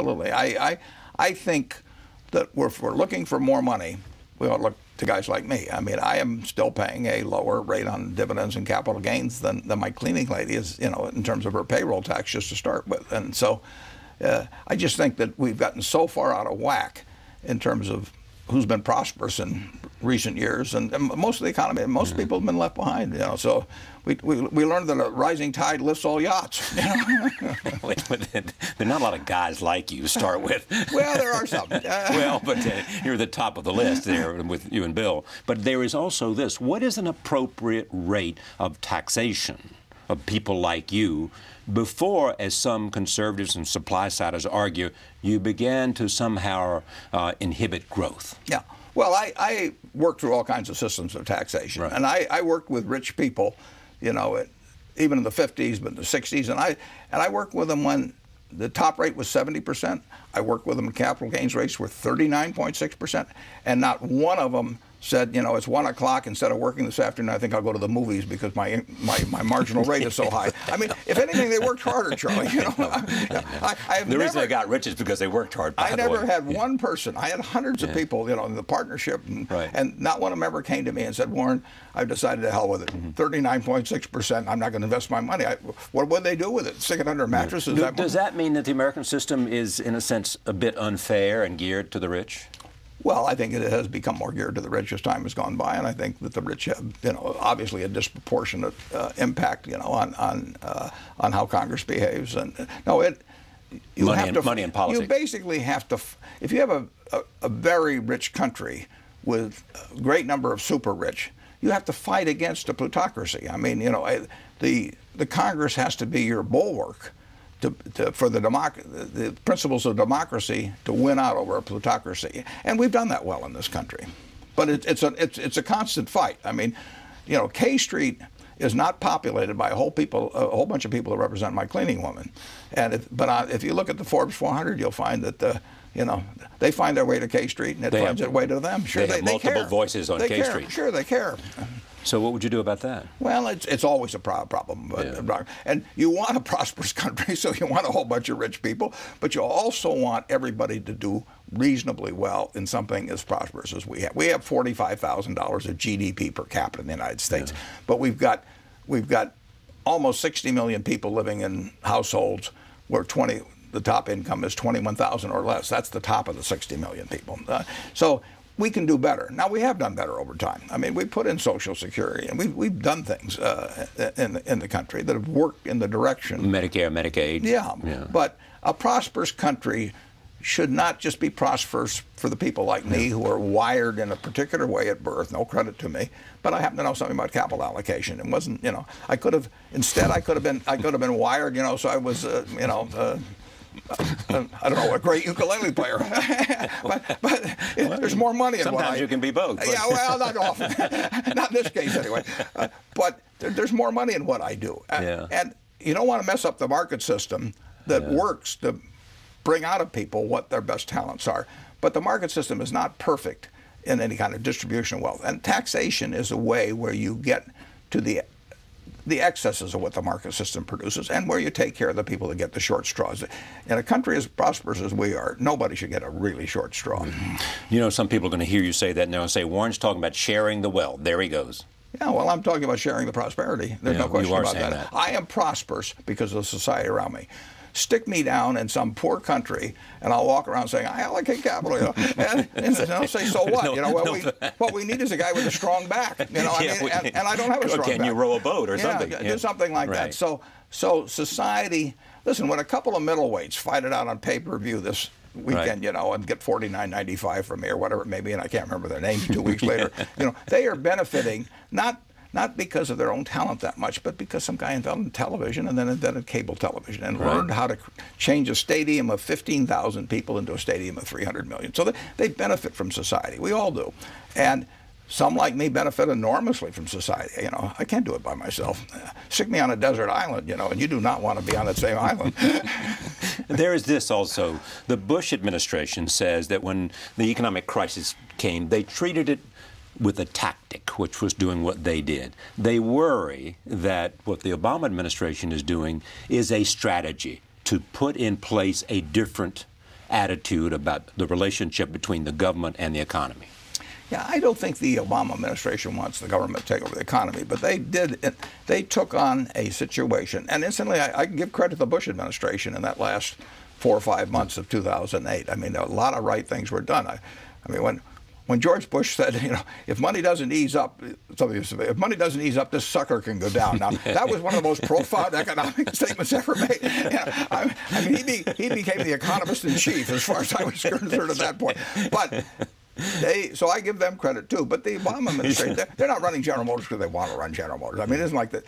Absolutely. I think that if we're looking for more money, we ought to look to guys like me. I mean, I am still paying a lower rate on dividends and capital gains than my cleaning lady is, in terms of her payroll tax, just to start with. And so I just think that we've gotten so far out of whack in terms of who's been prosperous in recent years, and most of the economy, most people have been left behind. So we learned that a rising tide lifts all yachts. There are not a lot of guys like you to start with. Well, there are some. Well, but you're the top of the list there with you and Bill. But there is also this: what is an appropriate rate of taxation of people like you before, as some conservatives and supply-siders argue, you began to somehow inhibit growth? Yeah. Well, I worked through all kinds of systems of taxation. Right. And I worked with rich people, even in the 50s, but in the 60s. And I worked with them when the top rate was 70%. I worked with them when capital gains rates were 39.6%. And not one of them said, it's 1 o'clock, instead of working this afternoon, I think I'll go to the movies because my marginal rate is so high. I mean, if anything, they worked harder, Charlie. The reason they got rich is because they worked hard. I never had one person. I had hundreds of people, in the partnership, and not one of them ever came to me and said, Warren, I've decided to hell with it. 39.6%. I'm not going to invest my money. What would they do with it? Stick it under mattresses? Does that mean that the American system is, in a sense, a bit unfair and geared to the rich? Well, I think it has become more geared to the rich as time has gone by, and I think that the rich have, obviously a disproportionate impact, on how Congress behaves. And money and politics. You basically have to, if you have a very rich country with a great number of super rich, you have to fight against a plutocracy. I mean, the Congress has to be your bulwark for the principles of democracy to win out over a plutocracy, and we've done that well in this country. But it's a constant fight. I mean, K Street is not populated by a whole bunch of people that represent my cleaning woman, and if you look at the Forbes 400, you'll find that they find their way to K Street, and it finds its way to them. Sure, they have multiple voices on K Street. Sure, they care. So what would you do about that? Well, it's always a problem. And you want a prosperous country, so you want a whole bunch of rich people, but you also want everybody to do reasonably well in something as prosperous as we have. We have $45,000 of GDP per capita in the United States, but we've got almost 60 million people living in households where the top income is 21,000 or less. That's the top of the 60 million people. So we can do better. Now, we have done better over time. I mean, we put in Social Security, and we've done things in the country that have worked in the direction. Medicare, Medicaid. Yeah. But a prosperous country should not just be prosperous for the people like me who are wired in a particular way at birth. No credit to me, but I happen to know something about capital allocation. It wasn't, I could have been wired, so I was, I don't know, a great ukulele player. but there's more money in what Sometimes you can be both. Yeah, well, not often. Not in this case, anyway. But there's more money in what I do. And you don't want to mess up the market system that works to bring out of people what their best talents are. But the market system is not perfect in any kind of distribution of wealth. And taxation is a way where you get to the excesses of what the market system produces, and where you take care of the people that get the short straws. In a country as prosperous as we are, nobody should get a really short straw. Some people are going to hear you say that now and say, Warren's talking about sharing the wealth. There he goes. Yeah, well, I'm talking about sharing the prosperity. There's no question about that. I am prosperous because of the society around me. Stick me down in some poor country, and I'll walk around saying, I allocate capital, and they'll say, so what? What we need is a guy with a strong back, and I don't have a strong back. Can you row a boat or something? Do something like that. So society, listen, when a couple of middleweights fight it out on pay-per-view this weekend, and get $49.95 from me or whatever it may be, and I can't remember their names 2 weeks later, they are benefiting, not because of their own talent that much, but because some guy invented television and then invented cable television and learned how to change a stadium of 15,000 people into a stadium of 300 million. So they benefit from society. We all do. And some, like me, benefit enormously from society. I can't do it by myself. Stick me on a desert island, and you do not want to be on that same island. There is this also. The Bush administration says that when the economic crisis came, they treated it with a tactic, which was doing what they did. They worry that what the Obama administration is doing is a strategy to put in place a different attitude about the relationship between the government and the economy? Yeah, I don't think the Obama administration wants the government to take over the economy, but they took on a situation, and incidentally, I give credit to the Bush administration in that last 4 or 5 months of 2008. I mean, a lot of right things were done. I mean, when George Bush said, if money doesn't ease up, if money doesn't ease up, this sucker can go down. Now, that was one of the most profound economic statements ever made. I mean, he became the economist in chief as far as I was concerned at that point. But so I give them credit too. But the Obama administration, they're not running General Motors because they want to run General Motors. I mean, it isn't like that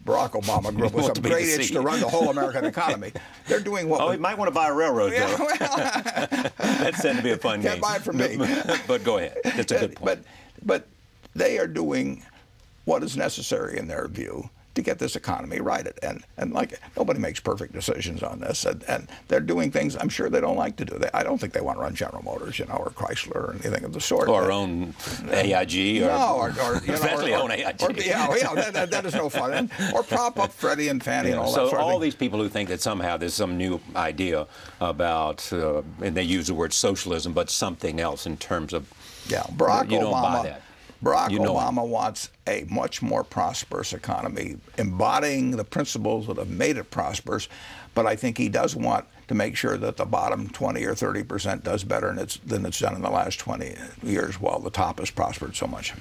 Barack Obama grew up with some great itch to run the whole American economy. They're doing what? Oh, he might want to buy a railroad, though. Yeah, well, That's said to be a fun game. Can't buy it from me. But go ahead. That's a good point. But they are doing what is necessary in their view to get this economy righted. And like, nobody makes perfect decisions on this. And they're doing things I'm sure they don't like to do. I don't think they want to run General Motors, or Chrysler or anything of the sort. Or own AIG. Or eventually own AIG. That is no fun. Or prop up Freddie and Fannie and all that sort of thing. So all these people who think that somehow there's some new idea about, and they use the word socialism, but something else in terms of, Barack you don't Obama. buy that. Barack Obama wants a much more prosperous economy, embodying the principles that have made it prosperous. But I think he does want to make sure that the bottom 20 or 30% does better than it's done in the last 20 years, while the top has prospered so much.